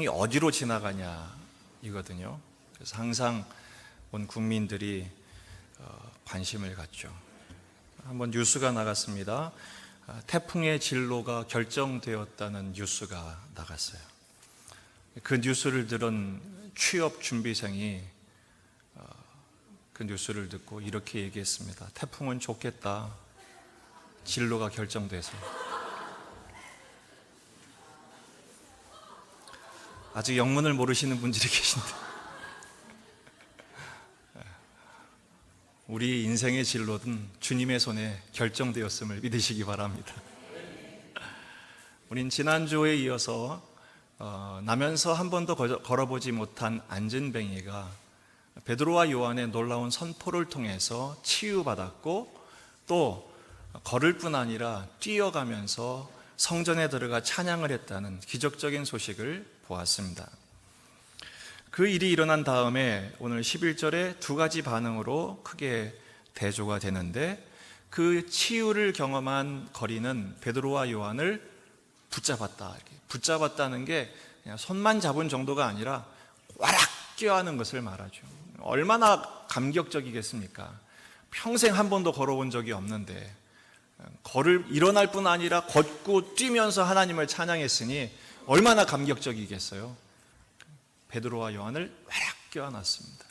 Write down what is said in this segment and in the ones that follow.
어디로 지나가냐 이거든요. 그래서 항상 온 국민들이 관심을 갖죠. 한번 뉴스가 나갔습니다. 태풍의 진로가 결정되었다는 뉴스가 나갔어요. 그 뉴스를 들은 취업 준비생이 그 뉴스를 듣고 이렇게 얘기했습니다. 태풍은 좋겠다. 진로가 결정돼서. 아직 영문을 모르시는 분들이 계신데 우리 인생의 진로는 주님의 손에 결정되었음을 믿으시기 바랍니다. 우린 지난주에 이어서 나면서 한 번도 걸어보지 못한 안진뱅이가 베드로와 요한의 놀라운 선포를 통해서 치유받았고, 또 걸을 뿐 아니라 뛰어가면서 성전에 들어가 찬양을 했다는 기적적인 소식을 보았습니다. 그 일이 일어난 다음에 오늘 11절에 두 가지 반응으로 크게 대조가 되는데, 그 치유를 경험한 거리는 베드로와 요한을 붙잡았다. 붙잡았다는 게 그냥 손만 잡은 정도가 아니라 와락 껴안은 것을 말하죠. 얼마나 감격적이겠습니까? 평생 한 번도 걸어본 적이 없는데 일어날 뿐 아니라 걷고 뛰면서 하나님을 찬양했으니 얼마나 감격적이겠어요. 베드로와 요한을 와락 껴안았습니다.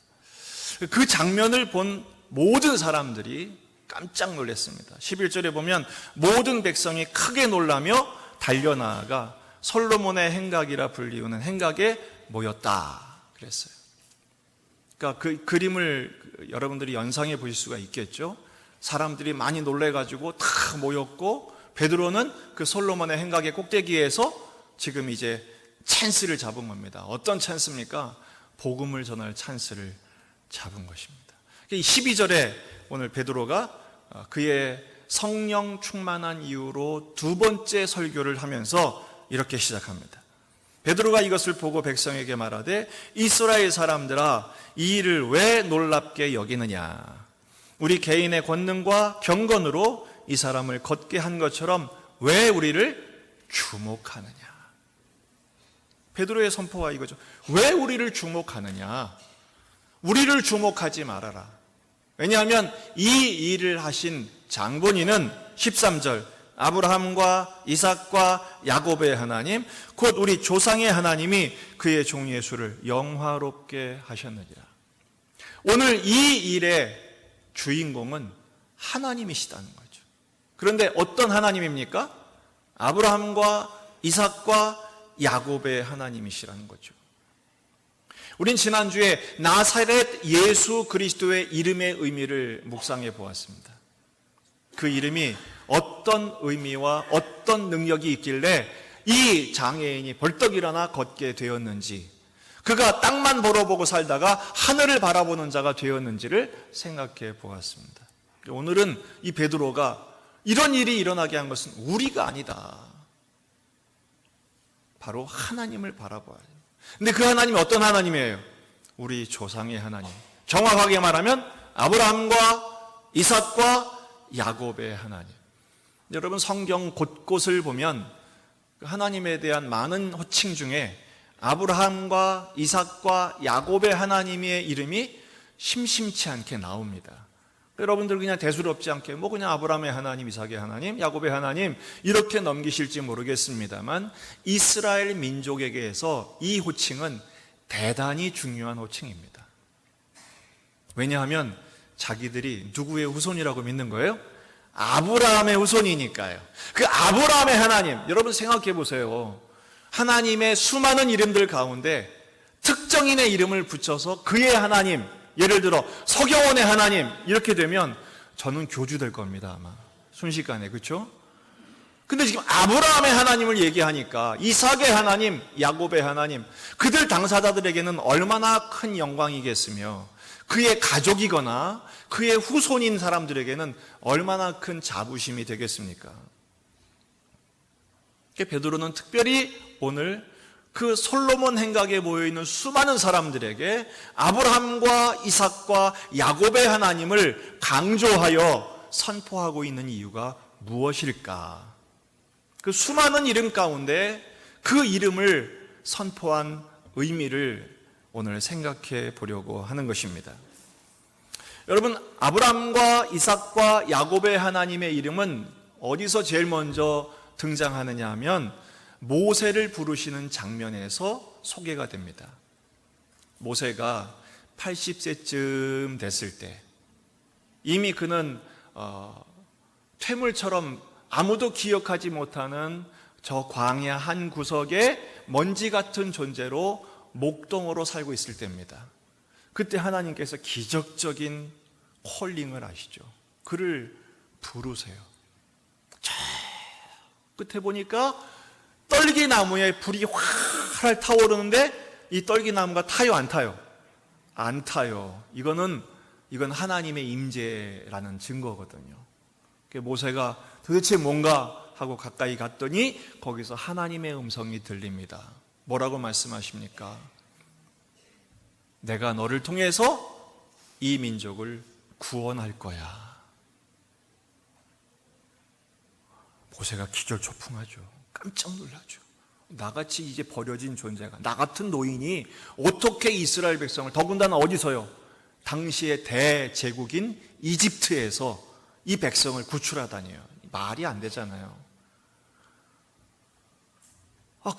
그 장면을 본 모든 사람들이 깜짝 놀랐습니다. 11절에 보면 모든 백성이 크게 놀라며 달려나가 솔로몬의 행각이라 불리우는 행각에 모였다 그랬어요. 그러니까 그 그림을 여러분들이 연상해 보실 수가 있겠죠. 사람들이 많이 놀래가지고 다 모였고, 베드로는 그 솔로몬의 행각의 꼭대기에서 지금 이제 찬스를 잡은 겁니다. 어떤 찬스입니까? 복음을 전할 찬스를 잡은 것입니다. 12절에 오늘 베드로가 그의 성령 충만한 이유로 두 번째 설교를 하면서 이렇게 시작합니다. 베드로가 이것을 보고 백성에게 말하되, 이스라엘 사람들아, 이 일을 왜 놀랍게 여기느냐? 우리 개인의 권능과 경건으로 이 사람을 걷게 한 것처럼 왜 우리를 주목하느냐? 베드로의 선포가 이거죠. 왜 우리를 주목하느냐? 우리를 주목하지 말아라. 왜냐하면 이 일을 하신 장본인은 13절 아브라함과 이삭과 야곱의 하나님, 곧 우리 조상의 하나님이 그의 종 예수를 영화롭게 하셨느니라. 오늘 이 일의 주인공은 하나님이시다는 거죠. 그런데 어떤 하나님입니까? 아브라함과 이삭과 야곱의 하나님이시라는 거죠. 우린 지난주에 나사렛 예수 그리스도의 이름의 의미를 묵상해 보았습니다. 그 이름이 어떤 의미와 어떤 능력이 있길래 이 장애인이 벌떡 일어나 걷게 되었는지, 그가 땅만 바라보고 살다가 하늘을 바라보는 자가 되었는지를 생각해 보았습니다. 오늘은 이 베드로가 이런 일이 일어나게 한 것은 우리가 아니다. 바로 하나님을 바라봐야 해요. 근데 그 하나님이 어떤 하나님이에요? 우리 조상의 하나님. 정확하게 말하면 아브라함과 이삭과 야곱의 하나님. 여러분, 성경 곳곳을 보면 하나님에 대한 많은 호칭 중에 아브라함과 이삭과 야곱의 하나님의 이름이 심심치 않게 나옵니다. 여러분들 그냥 대수롭지 않게 그냥 아브라함의 하나님, 이삭의 하나님, 야곱의 하나님 이렇게 넘기실지 모르겠습니다만, 이스라엘 민족에게서 이 호칭은 대단히 중요한 호칭입니다. 왜냐하면 자기들이 누구의 후손이라고 믿는 거예요? 아브라함의 후손이니까요. 그 아브라함의 하나님, 여러분 생각해 보세요. 하나님의 수많은 이름들 가운데 특정인의 이름을 붙여서 그의 하나님, 예를 들어 서경원의 하나님 이렇게 되면 저는 교주될 겁니다, 아마 순식간에. 그렇죠? 근데 지금 아브라함의 하나님을 얘기하니까 이삭의 하나님, 야곱의 하나님, 그들 당사자들에게는 얼마나 큰 영광이겠으며, 그의 가족이거나 그의 후손인 사람들에게는 얼마나 큰 자부심이 되겠습니까? 베드로는 특별히 오늘 그 솔로몬 행각에 모여있는 수많은 사람들에게 아브라함과 이삭과 야곱의 하나님을 강조하여 선포하고 있는 이유가 무엇일까? 그 수많은 이름 가운데 그 이름을 선포한 의미를 오늘 생각해 보려고 하는 것입니다. 여러분, 아브라함과 이삭과 야곱의 하나님의 이름은 어디서 제일 먼저 등장하느냐 하면 모세를 부르시는 장면에서 소개가 됩니다. 모세가 80세쯤 됐을 때 이미 그는 퇴물처럼 아무도 기억하지 못하는 저 광야 한 구석에 먼지 같은 존재로 목동으로 살고 있을 때입니다. 그때 하나님께서 기적적인 콜링을 하시죠. 그를 부르세요. 저 끝에 보니까 떨기나무에 불이 활활 타오르는데 이 떨기나무가 타요, 안 타요? 안 타요. 이건 하나님의 임재라는 증거거든요. 모세가 도대체 뭔가 하고 가까이 갔더니 거기서 하나님의 음성이 들립니다. 뭐라고 말씀하십니까? 내가 너를 통해서 이 민족을 구원할 거야. 모세가 기절초풍하죠. 깜짝 놀라죠. 나같이 이제 버려진 존재가, 나 같은 노인이 어떻게 이스라엘 백성을, 더군다나 어디서요? 당시의 대제국인 이집트에서 이 백성을 구출하다니요. 말이 안 되잖아요.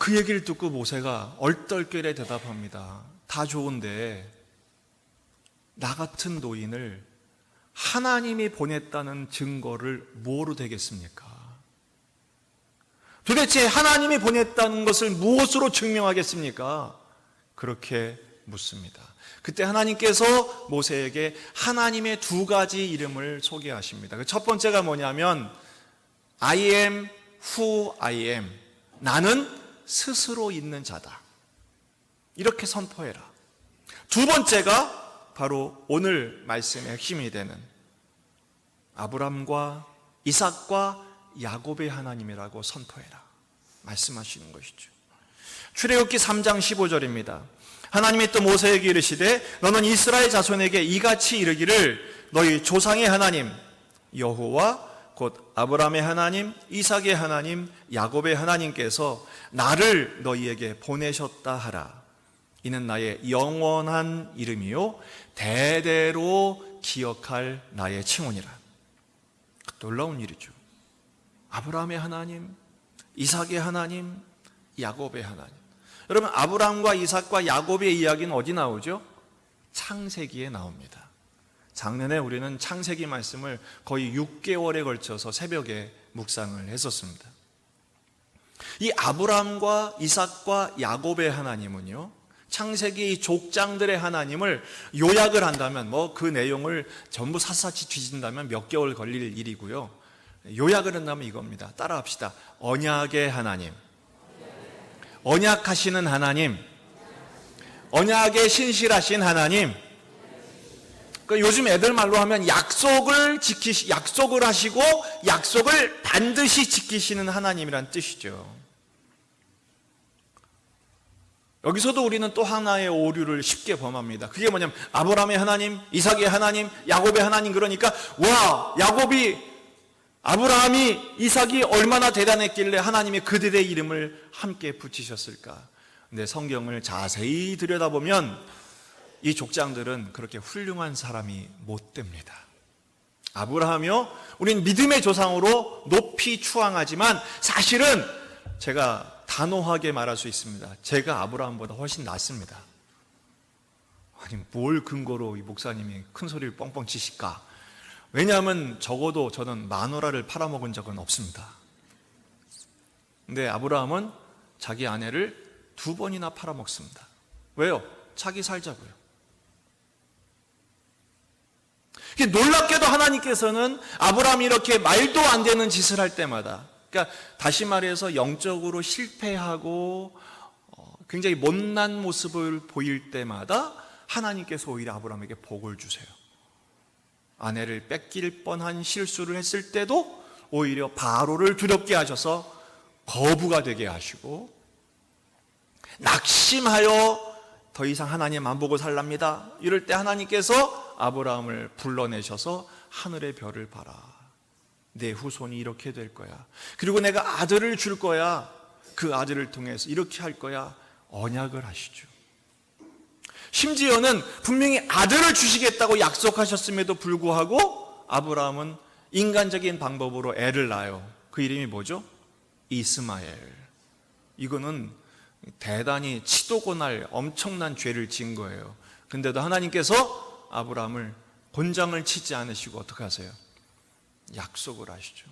그 얘기를 듣고 모세가 얼떨결에 대답합니다. 다 좋은데 나 같은 노인을 하나님이 보냈다는 증거를 뭐로 되겠습니까? 도대체 하나님이 보냈다는 것을 무엇으로 증명하겠습니까? 그렇게 묻습니다. 그때 하나님께서 모세에게 하나님의 두 가지 이름을 소개하십니다. 첫 번째가 뭐냐면 I am who I am. 나는 스스로 있는 자다. 이렇게 선포해라. 두 번째가 바로 오늘 말씀의 핵심이 되는 아브람과 이삭과 야곱의 하나님이라고 선포해라 말씀하시는 것이죠. 출애굽기 3장 15절입니다. 하나님이 또 모세에게 이르시되 너는 이스라엘 자손에게 이같이 이르기를 너희 조상의 하나님 여호와 곧 아브라함의 하나님, 이삭의 하나님, 야곱의 하나님께서 나를 너희에게 보내셨다 하라. 이는 나의 영원한 이름이요 대대로 기억할 나의 칭호니라. 놀라운 일이죠. 아브라함의 하나님, 이삭의 하나님, 야곱의 하나님. 여러분, 아브라함과 이삭과 야곱의 이야기는 어디 나오죠? 창세기에 나옵니다. 작년에 우리는 창세기 말씀을 거의 6개월에 걸쳐서 새벽에 묵상을 했었습니다. 이 아브라함과 이삭과 야곱의 하나님은요, 창세기 족장들의 하나님을 요약을 한다면 그 내용을 전부 샅샅이 뒤진다면 몇 개월 걸릴 일이고요. 요약을 한다면 이겁니다. 따라합시다. 언약의 하나님, 언약하시는 하나님, 언약에 신실하신 하나님. 요즘 애들 말로 하면 약속을 하시고 약속을 반드시 지키시는 하나님이란 뜻이죠. 여기서도 우리는 또 하나의 오류를 쉽게 범합니다. 그게 뭐냐면 아브라함의 하나님, 이삭의 하나님, 야곱의 하나님. 그러니까 아브라함이, 이삭이 얼마나 대단했길래 하나님이 그들의 이름을 함께 붙이셨을까. 근데 성경을 자세히 들여다보면 이 족장들은 그렇게 훌륭한 사람이 못 됩니다. 아브라함이요, 우린 믿음의 조상으로 높이 추앙하지만 사실은 제가 단호하게 말할 수 있습니다. 제가 아브라함보다 훨씬 낫습니다. 아니, 뭘 근거로 이 목사님이 큰 소리를 뻥뻥 치실까? 왜냐하면 적어도 저는 마누라를 팔아먹은 적은 없습니다. 근데 아브라함은 자기 아내를 2번이나 팔아먹습니다. 왜요? 자기 살자고요. 놀랍게도 하나님께서는 아브라함이 이렇게 말도 안 되는 짓을 할 때마다, 그러니까 다시 말해서 영적으로 실패하고 굉장히 못난 모습을 보일 때마다 하나님께서 오히려 아브라함에게 복을 주세요. 아내를 뺏길 뻔한 실수를 했을 때도 오히려 바로를 두렵게 하셔서 거부가 되게 하시고, 낙심하여 더 이상 하나님 안 보고 살랍니다. 이럴 때 하나님께서 아브라함을 불러내셔서 하늘의 별을 봐라. 내 후손이 이렇게 될 거야. 그리고 내가 아들을 줄 거야. 그 아들을 통해서 이렇게 할 거야. 언약을 하시죠. 심지어는 분명히 아들을 주시겠다고 약속하셨음에도 불구하고 아브라함은 인간적인 방법으로 애를 낳아요. 그 이름이 뭐죠? 이스마엘. 이거는 대단히 치도고 날 엄청난 죄를 지은 거예요. 근데도 하나님께서 아브라함을 곤장을 치지 않으시고 어떻게 하세요? 약속을 하시죠.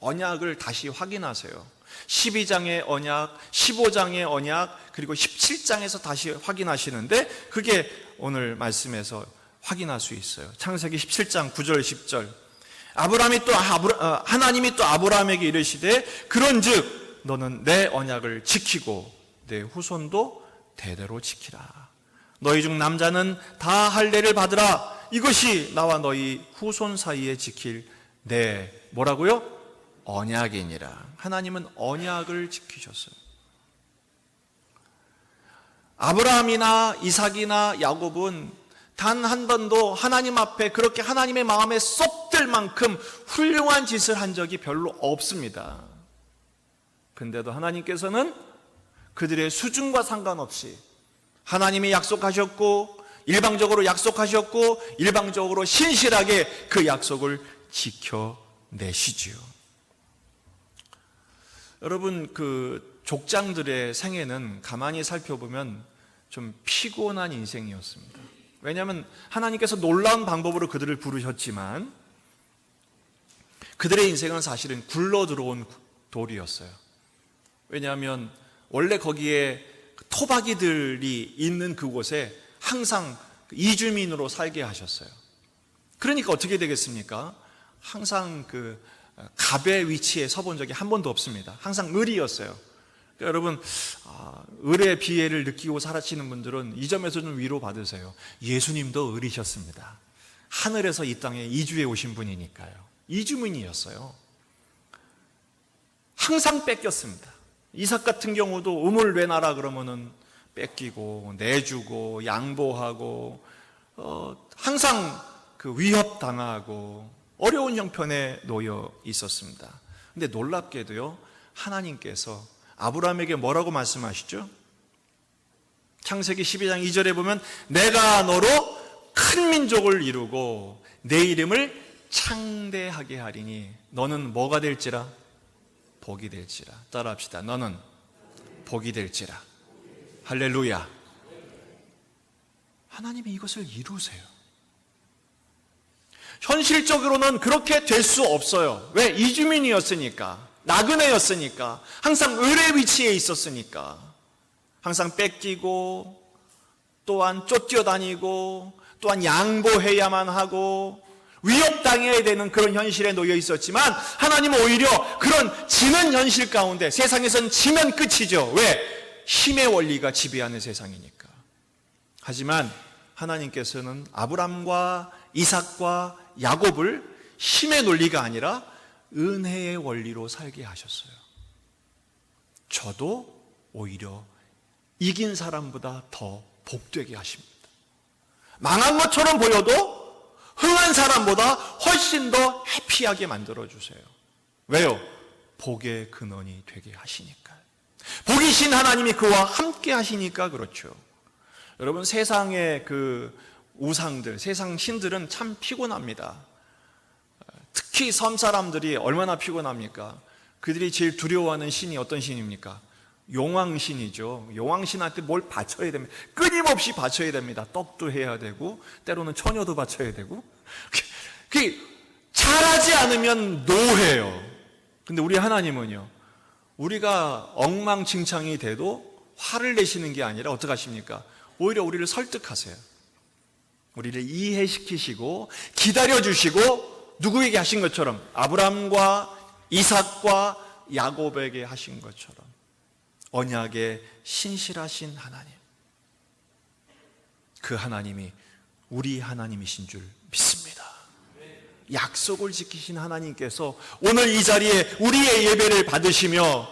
언약을 다시 확인하세요. 12장의 언약, 15장의 언약, 그리고 17장에서 다시 확인하시는데 그게 오늘 말씀에서 확인할 수 있어요. 창세기 17장 9절 10절. 하나님이 또 아브라함에게 이르시되 그런즉 너는 내 언약을 지키고 내 후손도 대대로 지키라. 너희 중 남자는 다 할례를 받으라. 이것이 나와 너희 후손 사이에 지킬 내 뭐라고요? 언약이니라. 하나님은 언약을 지키셨어요. 아브라함이나 이삭이나 야곱은 단 한 번도 하나님 앞에 그렇게 하나님의 마음에 쏙 들 만큼 훌륭한 짓을 한 적이 별로 없습니다. 근데도 하나님께서는 그들의 수준과 상관없이 하나님이 약속하셨고 일방적으로 약속하셨고 일방적으로 신실하게 그 약속을 지켜내시지요. 여러분, 그 족장들의 생애는 가만히 살펴보면 좀 피곤한 인생이었습니다. 왜냐하면 하나님께서 놀라운 방법으로 그들을 부르셨지만 그들의 인생은 사실은 굴러 들어온 돌이었어요. 왜냐하면 원래 거기에 토박이들이 있는 그곳에 항상 이주민으로 살게 하셨어요. 그러니까 어떻게 되겠습니까? 항상 그 갑의 위치에 서본 적이 한 번도 없습니다. 항상 을이었어요. 그러니까 여러분, 을의 비애를 느끼고 살아시는 분들은 이 점에서 좀 위로 받으세요. 예수님도 을이셨습니다. 하늘에서 이 땅에 이주해 오신 분이니까요. 이주민이었어요. 항상 뺏겼습니다. 이삭 같은 경우도 우물 내놔라 그러면은 뺏기고 내주고 양보하고 항상 그 위협당하고 어려운 형편에 놓여 있었습니다. 근데 놀랍게도요, 하나님께서 아브라함에게 뭐라고 말씀하시죠? 창세기 12장 2절에 보면 내가 너로 큰 민족을 이루고 내 이름을 창대하게 하리니 너는 뭐가 될지라? 복이 될지라. 따라합시다. 너는 복이 될지라. 할렐루야. 하나님이 이것을 이루세요. 현실적으로는 그렇게 될 수 없어요. 왜? 이주민이었으니까, 나그네였으니까, 항상 을의 위치에 있었으니까, 항상 뺏기고 또한 쫓겨다니고 또한 양보해야만 하고 위협당해야 되는 그런 현실에 놓여 있었지만 하나님은 오히려 그런 지는 현실 가운데, 세상에선 지면 끝이죠. 왜? 힘의 원리가 지배하는 세상이니까. 하지만 하나님께서는 아브람과 이삭과 야곱을 힘의 논리가 아니라 은혜의 원리로 살게 하셨어요. 저도 오히려 이긴 사람보다 더 복되게 하십니다. 망한 것처럼 보여도 흥한 사람보다 훨씬 더 해피하게 만들어주세요. 왜요? 복의 근원이 되게 하시니까요. 복이신 하나님이 그와 함께 하시니까 그렇죠. 여러분, 세상의 그 우상들, 세상 신들은 참 피곤합니다. 특히 섬 사람들이 얼마나 피곤합니까? 그들이 제일 두려워하는 신이 어떤 신입니까? 용왕신이죠. 용왕신한테 뭘 바쳐야 됩니다. 끊임없이 바쳐야 됩니다. 떡도 해야 되고 때로는 처녀도 바쳐야 되고. 잘하지 않으면 노해요. 근데 우리 하나님은요, 우리가 엉망진창이 돼도 화를 내시는 게 아니라 어떻게 하십니까? 오히려 우리를 설득하세요. 우리를 이해시키시고 기다려주시고 누구에게 하신 것처럼 아브람과 이삭과 야곱에게 하신 것처럼 언약에 신실하신 하나님, 그 하나님이 우리 하나님이신 줄 믿습니다. 약속을 지키신 하나님께서 오늘 이 자리에 우리의 예배를 받으시며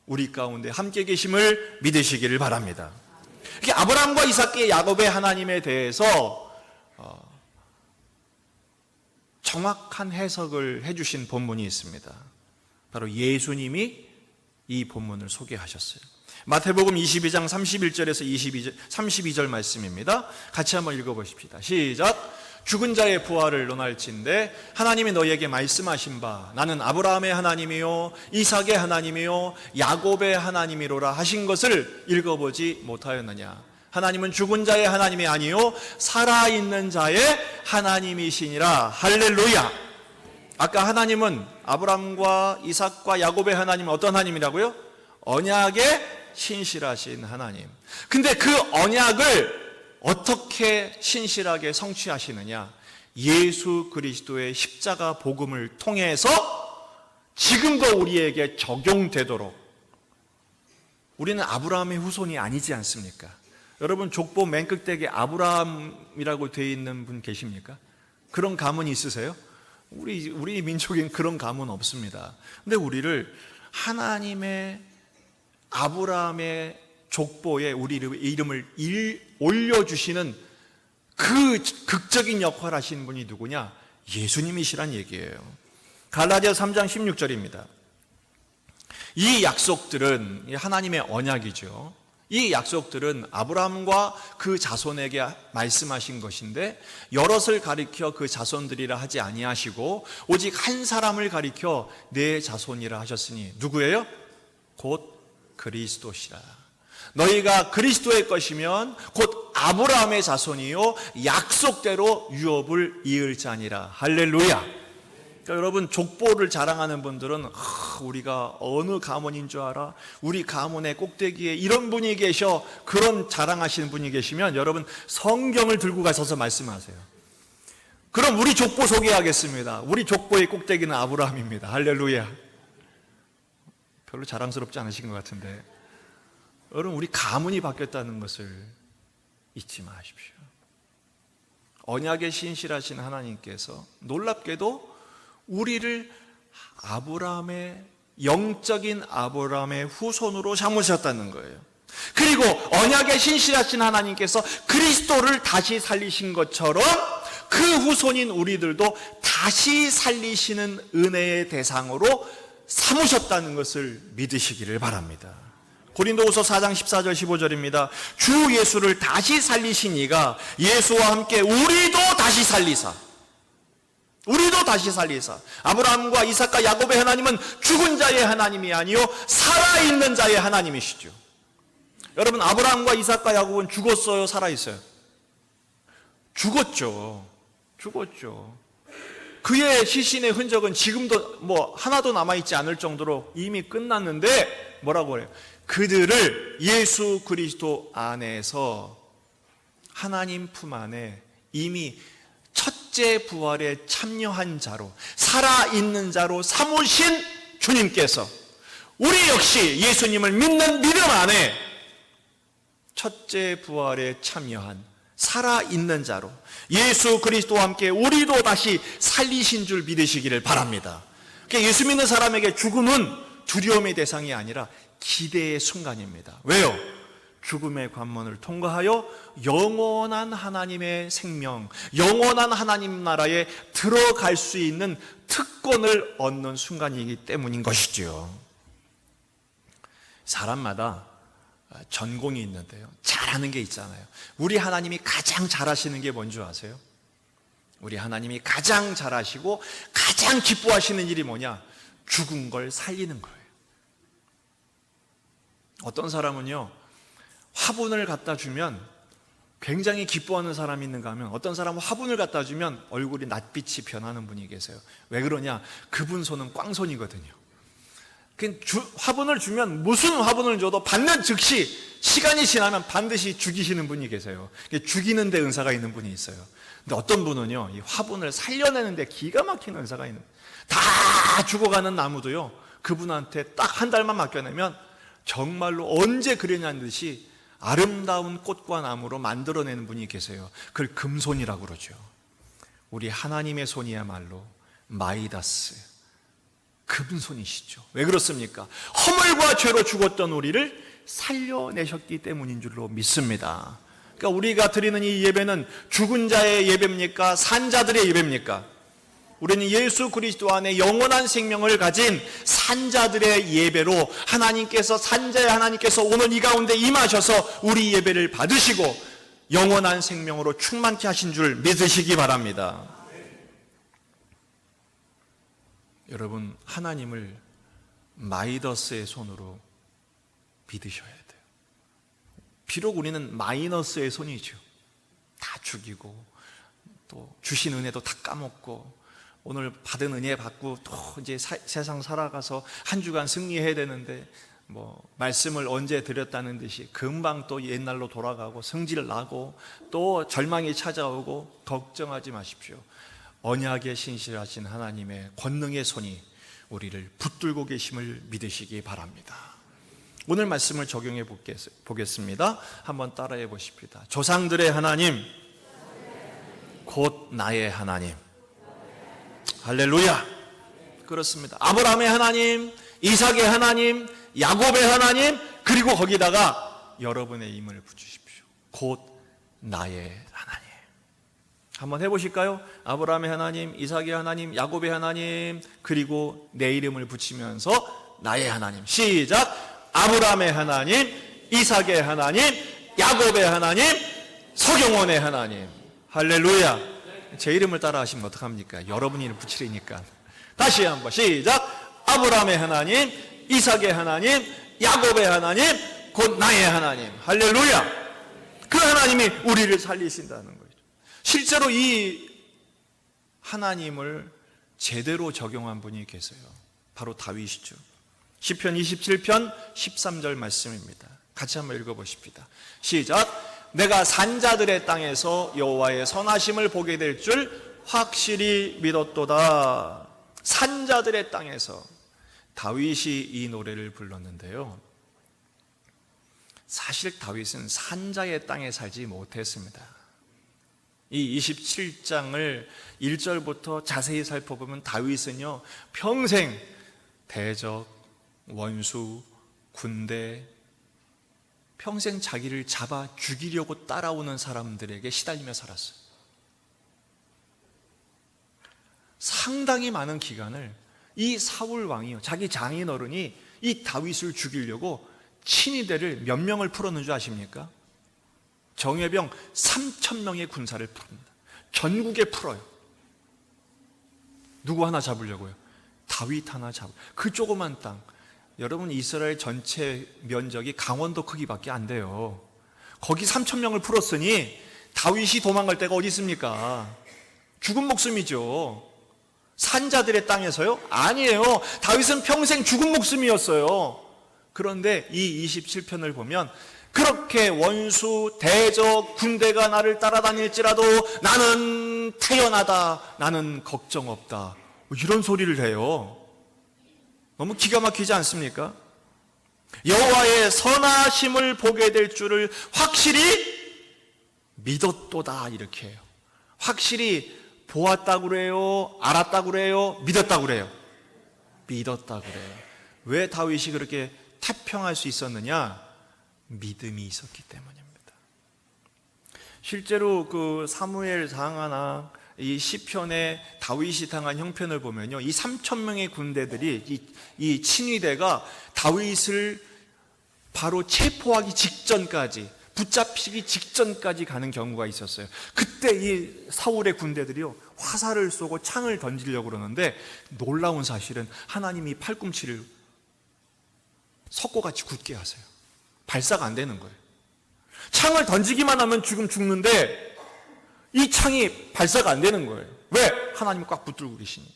우리 가운데 함께 계심을 믿으시기를 바랍니다. 아브라함과 이삭과 야곱의 하나님에 대해서 정확한 해석을 해주신 본문이 있습니다. 바로 예수님이 이 본문을 소개하셨어요. 마태복음 22장 31절에서 32절 말씀입니다. 같이 한번 읽어보십시다. 시작. 죽은 자의 부활을 논할진대 하나님이 너희에게 말씀하신 바 나는 아브라함의 하나님이요 이삭의 하나님이요 야곱의 하나님이로라 하신 것을 읽어보지 못하였느냐. 하나님은 죽은 자의 하나님이 아니요 살아있는 자의 하나님이시니라. 할렐루야. 아까 하나님은 아브라함과 이삭과 야곱의 하나님은 어떤 하나님이라고요? 언약의 신실하신 하나님. 근데 그 언약을 어떻게 신실하게 성취하시느냐? 예수 그리스도의 십자가 복음을 통해서 지금도 우리에게 적용되도록. 우리는 아브라함의 후손이 아니지 않습니까? 여러분 족보 맨 끝대기에 아브라함이라고 되어 있는 분 계십니까? 그런 가문이 있으세요? 우리 민족엔 그런 가문 없습니다. 근데 우리를 하나님의 아브라함의 족보에 우리 이름을 올려주시는 그 극적인 역할을 하시는 분이 누구냐? 예수님이시란 얘기예요. 갈라디아 3장 16절입니다. 이 약속들은 하나님의 언약이죠. 이 약속들은 아브라함과 그 자손에게 말씀하신 것인데 여럿을 가리켜 그 자손들이라 하지 아니하시고 오직 한 사람을 가리켜 내 자손이라 하셨으니 누구예요? 곧 그리스도시라. 너희가 그리스도의 것이면 곧 아브라함의 자손이요 약속대로 유업을 이을 자니라. 할렐루야. 그러니까 여러분 족보를 자랑하는 분들은 우리가 어느 가문인 줄 알아? 우리 가문의 꼭대기에 이런 분이 계셔. 그런 자랑하시는 분이 계시면 여러분 성경을 들고 가셔서 말씀하세요. 그럼 우리 족보 소개하겠습니다. 우리 족보의 꼭대기는 아브라함입니다. 할렐루야. 별로 자랑스럽지 않으신 것 같은데 여러분 우리 가문이 바뀌었다는 것을 잊지 마십시오. 언약에 신실하신 하나님께서 놀랍게도 우리를 아브라함의 영적인 아브라함의 후손으로 삼으셨다는 거예요. 그리고 언약에 신실하신 하나님께서 그리스도를 다시 살리신 것처럼 그 후손인 우리들도 다시 살리시는 은혜의 대상으로 삼으셨다는 것을 믿으시기를 바랍니다. 고린도후서 4장 14절 15절입니다. 주 예수를 다시 살리신 이가 예수와 함께 우리도 다시 살리사 아브라함과 이삭과 야곱의 하나님은 죽은 자의 하나님이 아니요 살아있는 자의 하나님이시죠. 여러분 아브라함과 이삭과 야곱은 죽었어요? 살아있어요? 죽었죠. 그의 시신의 흔적은 지금도 하나도 남아있지 않을 정도로 이미 끝났는데 뭐라고 그래요? 그들을 예수 그리스도 안에서 하나님 품 안에 이미 첫째 부활에 참여한 자로 살아있는 자로 삼으신 주님께서 우리 역시 예수님을 믿는 믿음 안에 첫째 부활에 참여한 살아있는 자로 예수 그리스도와 함께 우리도 다시 살리신 줄 믿으시기를 바랍니다. 그러니까 예수 믿는 사람에게 죽음은 두려움의 대상이 아니라 기대의 순간입니다. 왜요? 죽음의 관문을 통과하여 영원한 하나님의 생명, 영원한 하나님 나라에 들어갈 수 있는 특권을 얻는 순간이기 때문인 것이죠. 사람마다 전공이 있는데요, 잘하는 게 있잖아요. 우리 하나님이 가장 잘하시는 게 뭔지 아세요? 우리 하나님이 가장 잘하시고 가장 기뻐하시는 일이 뭐냐? 죽은 걸 살리는 거예요. 어떤 사람은요, 화분을 갖다 주면 굉장히 기뻐하는 사람이 있는가 하면 어떤 사람은 화분을 갖다 주면 얼굴이 낯빛이 변하는 분이 계세요. 왜 그러냐? 그분 손은 꽝손이거든요. 화분을 주면 무슨 화분을 줘도 받는 즉시 시간이 지나면 반드시 죽이시는 분이 계세요. 죽이는 데 은사가 있는 분이 있어요. 근데 어떤 분은요, 이 화분을 살려내는 데 기가 막힌 은사가 있는, 다 죽어가는 나무도요, 그분한테 딱 한 달만 맡겨내면 정말로 언제 그러냐는 듯이 아름다운 꽃과 나무로 만들어내는 분이 계세요. 그걸 금손이라고 그러죠. 우리 하나님의 손이야말로 마이다스, 금손이시죠. 왜 그렇습니까? 허물과 죄로 죽었던 우리를 살려내셨기 때문인 줄로 믿습니다. 그러니까 우리가 드리는 이 예배는 죽은 자의 예배입니까? 산 자들의 예배입니까? 우리는 예수 그리스도 안에 영원한 생명을 가진 산자들의 예배로 하나님께서, 산자의 하나님께서 오늘 이 가운데 임하셔서 우리 예배를 받으시고 영원한 생명으로 충만케 하신 줄 믿으시기 바랍니다. 여러분, 하나님을 마이더스의 손으로 믿으셔야 돼요. 비록 우리는 마이너스의 손이죠. 다 죽이고 또 주신 은혜도 다 까먹고 오늘 받은 은혜 받고 또 이제 세상 살아가서 한 주간 승리해야 되는데 말씀을 언제 드렸다는 듯이 금방 또 옛날로 돌아가고 성질 나고 또 절망이 찾아오고 걱정하지 마십시오. 언약에 신실하신 하나님의 권능의 손이 우리를 붙들고 계심을 믿으시기 바랍니다. 오늘 말씀을 적용해 보겠습니다. 한번 따라해 보십시다. 조상들의 하나님, 곧 나의 하나님. 할렐루야. 그렇습니다. 아브라함의 하나님, 이삭의 하나님, 야곱의 하나님, 그리고 거기다가 여러분의 힘을 붙이십시오. 곧 나의 하나님. 한번 해보실까요? 아브라함의 하나님, 이삭의 하나님, 야곱의 하나님, 그리고 내 이름을 붙이면서 나의 하나님. 시작. 아브라함의 하나님, 이삭의 하나님, 야곱의 하나님, 서경원의 하나님. 할렐루야. 제 이름을 따라 하시면 어떡합니까? 여러분 이름 붙이려니까. 다시 한번 시작. 아브라함의 하나님, 이삭의 하나님, 야곱의 하나님, 곧 나의 하나님. 할렐루야. 그 하나님이 우리를 살리신다는 거죠. 실제로 이 하나님을 제대로 적용한 분이 계세요. 바로 다윗이죠. 시편 27편 13절 말씀입니다. 같이 한번 읽어보십시다. 시작. 내가 산자들의 땅에서 여호와의 선하심을 보게 될 줄 확실히 믿었도다. 산자들의 땅에서 다윗이 이 노래를 불렀는데요. 사실 다윗은 산자의 땅에 살지 못했습니다. 이 27장을 1절부터 자세히 살펴보면 다윗은요, 평생 대적, 원수, 군대, 평생 자기를 잡아 죽이려고 따라오는 사람들에게 시달리며 살았어요. 상당히 많은 기간을 이 사울 왕이요, 자기 장인어른이 이 다윗을 죽이려고 친위대를 몇 명을 풀었는 줄 아십니까? 정예병 3,000명의 군사를 풉니다. 전국에 풀어요. 누구 하나 잡으려고요? 다윗 하나 잡으려고. 그 조그만 땅, 여러분 이스라엘 전체 면적이 강원도 크기밖에 안 돼요. 거기 3,000명을 풀었으니 다윗이 도망갈 데가 어디 있습니까? 죽은 목숨이죠. 산자들의 땅에서요? 아니에요. 다윗은 평생 죽은 목숨이었어요. 그런데 이 27편을 보면 그렇게 원수, 대적, 군대가 나를 따라다닐지라도 나는 태연하다, 나는 걱정 없다, 이런 소리를 해요. 너무 기가 막히지 않습니까? 여호와의 선하심을 보게 될 줄을 확실히 믿었도다, 이렇게 해요. 확실히 보았다고 그래요? 알았다고 그래요? 믿었다고 그래요? 믿었다고 그래요. 왜 다윗이 그렇게 태평할 수 있었느냐? 믿음이 있었기 때문입니다. 실제로 그 사무엘상하나 이 시편에 다윗이 당한 형편을 보면요, 이 3,000명의 군대들이 이 친위대가 다윗을 바로 체포하기 직전까지, 붙잡히기 직전까지 가는 경우가 있었어요. 그때 이 사울의 군대들이요, 화살을 쏘고 창을 던지려고 그러는데 놀라운 사실은 하나님이 팔꿈치를 석고같이 굳게 하세요. 발사가 안 되는 거예요. 창을 던지기만 하면 지금 죽는데 이 창이 발사가 안 되는 거예요. 왜? 하나님이 꽉 붙들고 계시니까.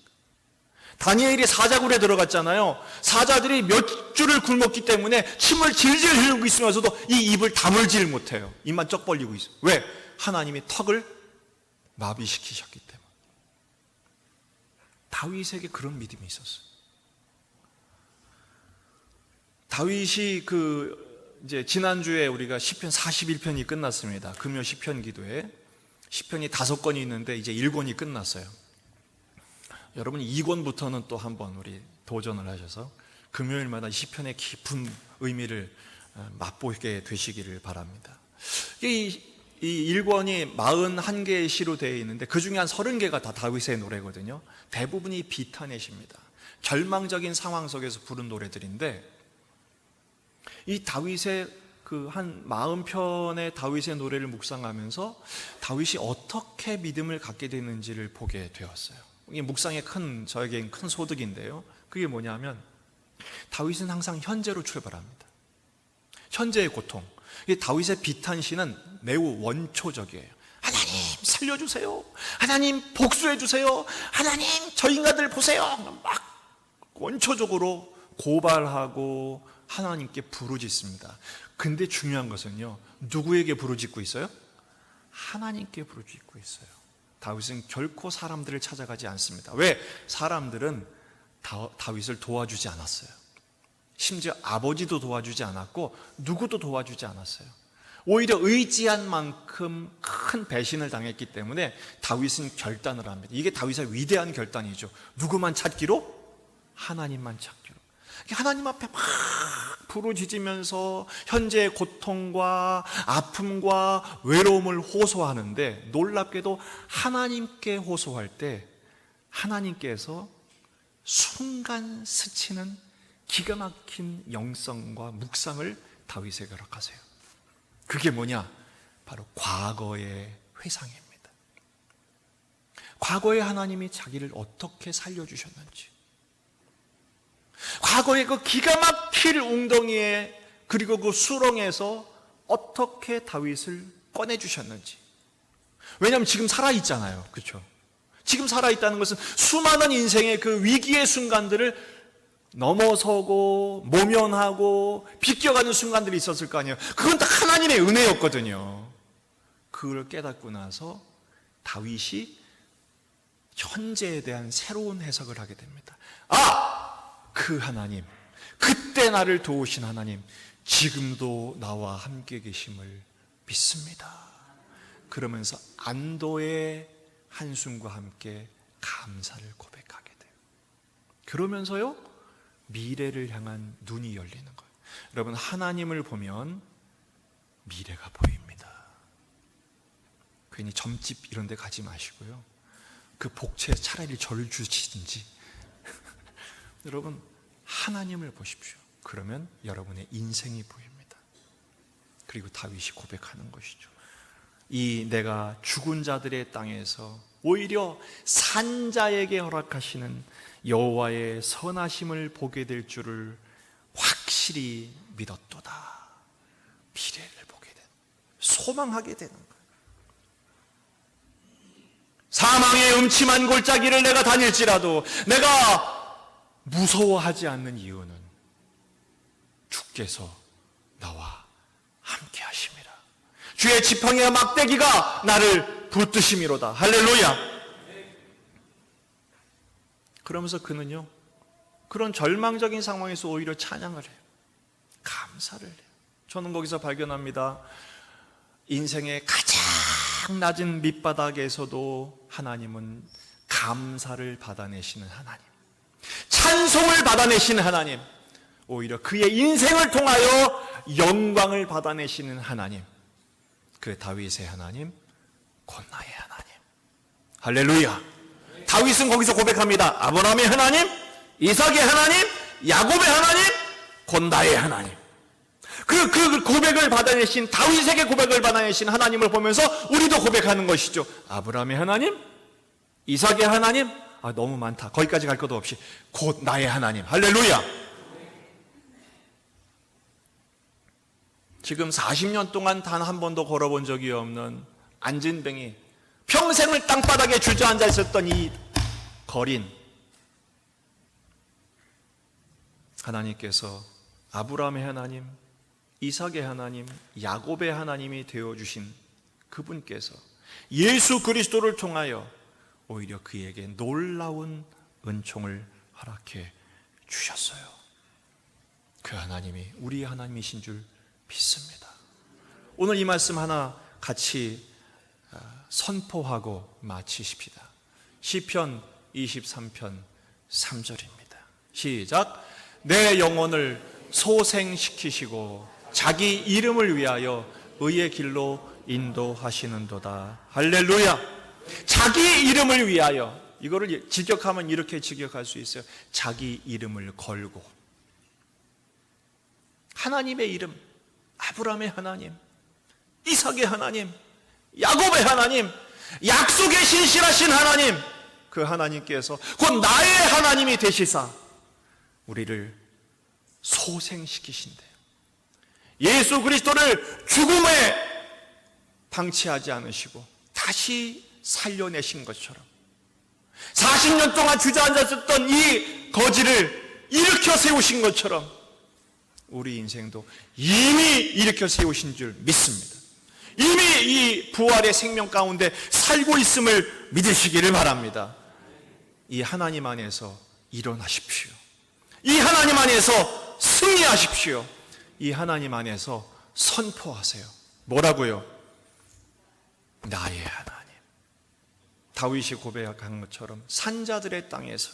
다니엘이 사자굴에 들어갔잖아요. 사자들이 몇 줄을 굶었기 때문에 침을 질질 흘리고 있으면서도 이 입을 다물질 못해요. 입만 쩍 벌리고 있어요. 왜? 하나님이 턱을 마비시키셨기 때문에. 다윗에게 그런 믿음이 있었어요. 다윗이 이제 지난주에 우리가 시편 41편이 끝났습니다. 금요 시편 기도에 시편이 5권이 있는데 이제 1권이 끝났어요. 여러분 2권부터는 또 한번 우리 도전을 하셔서 금요일마다 시편의 깊은 의미를 맛보게 되시기를 바랍니다. 이 이 1권이 41개의 시로 되어 있는데 그 중에 한 30개가 다 다윗의 노래거든요. 대부분이 비탄의 시입니다. 절망적인 상황 속에서 부른 노래들인데, 이 다윗의 그 한 40편의 다윗의 노래를 묵상하면서 다윗이 어떻게 믿음을 갖게 되는지를 보게 되었어요. 이게 묵상의 저에겐 큰 소득인데요. 그게 뭐냐면, 다윗은 항상 현재로 출발합니다. 현재의 고통. 이 다윗의 비탄시는 매우 원초적이에요. 하나님 살려주세요. 하나님 복수해주세요. 하나님 저 인간들 보세요. 막 원초적으로 고발하고 하나님께 부르짖습니다. 근데 중요한 것은요, 누구에게 부르짖고 있어요? 하나님께 부르짖고 있어요. 다윗은 결코 사람들을 찾아가지 않습니다. 왜? 사람들은 다윗을 도와주지 않았어요. 심지어 아버지도 도와주지 않았고 누구도 도와주지 않았어요. 오히려 의지한 만큼 큰 배신을 당했기 때문에 다윗은 결단을 합니다. 이게 다윗의 위대한 결단이죠. 누구만 찾기로? 하나님만 찾기로. 하나님 앞에 막 부르짖으면서 현재의 고통과 아픔과 외로움을 호소하는데, 놀랍게도 하나님께 호소할 때 하나님께서 순간 스치는 기가 막힌 영성과 묵상을 다윗에게 허락하세요. 그게 뭐냐? 바로 과거의 회상입니다. 과거에 하나님이 자기를 어떻게 살려주셨는지, 과거의 그 기가 막힐 웅덩이에, 그리고 그 수렁에서 어떻게 다윗을 꺼내주셨는지. 왜냐하면 지금 살아있잖아요. 그렇죠? 지금 살아있다는 것은 수많은 인생의 그 위기의 순간들을 넘어서고 모면하고 비껴가는 순간들이 있었을 거 아니에요. 그건 다 하나님의 은혜였거든요. 그걸 깨닫고 나서 다윗이 현재에 대한 새로운 해석을 하게 됩니다. 그 하나님, 그때 나를 도우신 하나님, 지금도 나와 함께 계심을 믿습니다. 그러면서 안도의 한숨과 함께 감사를 고백하게 돼요. 그러면서요, 미래를 향한 눈이 열리는 거예요. 여러분, 하나님을 보면 미래가 보입니다. 괜히 점집 이런 데 가지 마시고요, 그 복채에 차라리 절 주시든지 여러분, 하나님을 보십시오. 그러면 여러분의 인생이 보입니다. 그리고 다윗이 고백하는 것이죠. 이 내가 죽은 자들의 땅에서 오히려 산자에게 허락하시는 여호와의 선하심을 보게 될 줄을 확실히 믿었도다. 미래를 보게 되는, 소망하게 되는 거예요. 사망의 음침한 골짜기를 내가 다닐지라도 내가 무서워하지 않는 이유는 주께서 나와 함께 하심이라. 주의 지팡이와 막대기가 나를 붙드심이로다. 할렐루야. 그러면서 그는요, 그런 절망적인 상황에서 오히려 찬양을 해요. 감사를 해요. 저는 거기서 발견합니다. 인생의 가장 낮은 밑바닥에서도 하나님은 감사를 받아내시는 하나님, 찬송을 받아내시는 하나님, 오히려 그의 인생을 통하여 영광을 받아내시는 하나님, 그 다윗의 하나님, 곧 나의 하나님. 할렐루야. 다윗은 거기서 고백합니다. 아브라함의 하나님, 이삭의 하나님, 야곱의 하나님, 곧 나의 하나님. 그 고백을 받아내신, 다윗에게 고백을 받아내신 하나님을 보면서 우리도 고백하는 것이죠. 아브라함의 하나님, 이삭의 하나님, 너무 많다. 거기까지 갈 것도 없이 곧 나의 하나님. 할렐루야. 지금 40년 동안 단 한 번도 걸어본 적이 없는 안진뱅이, 평생을 땅바닥에 주저앉아 있었던 이 거린, 하나님께서 아브라함의 하나님, 이삭의 하나님, 야곱의 하나님이 되어주신 그분께서 예수 그리스도를 통하여 오히려 그에게 놀라운 은총을 허락해 주셨어요. 그 하나님이 우리 하나님이신 줄 믿습니다. 오늘 이 말씀 하나 같이 선포하고 마치십시다. 시편 23편 3절입니다. 시작. 내 영혼을 소생시키시고 자기 이름을 위하여 의의 길로 인도하시는도다. 할렐루야. 자기 이름을 위하여, 이거를 직역하면 이렇게 직역할 수 있어요. 자기 이름을 걸고, 하나님의 이름, 아브라함의 하나님, 이삭의 하나님, 야곱의 하나님, 약속의 신실하신 하나님, 그 하나님께서 곧 나의 하나님이 되시사 우리를 소생시키신대요. 예수 그리스도를 죽음에 방치하지 않으시고 다시 살려내신 것처럼 40년 동안 주저앉았었던 이 거지를 일으켜 세우신 것처럼 우리 인생도 이미 일으켜 세우신 줄 믿습니다. 이미 이 부활의 생명 가운데 살고 있음을 믿으시기를 바랍니다. 이 하나님 안에서 일어나십시오. 이 하나님 안에서 승리하십시오. 이 하나님 안에서 선포하세요. 뭐라고요? 나의 하나님. 다윗이 고백한 것처럼 산자들의 땅에서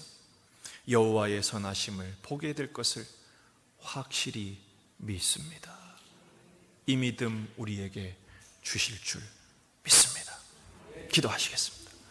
여호와의 선하심을 보게 될 것을 확실히 믿습니다. 이 믿음 우리에게 주실 줄 믿습니다. 기도하시겠습니다.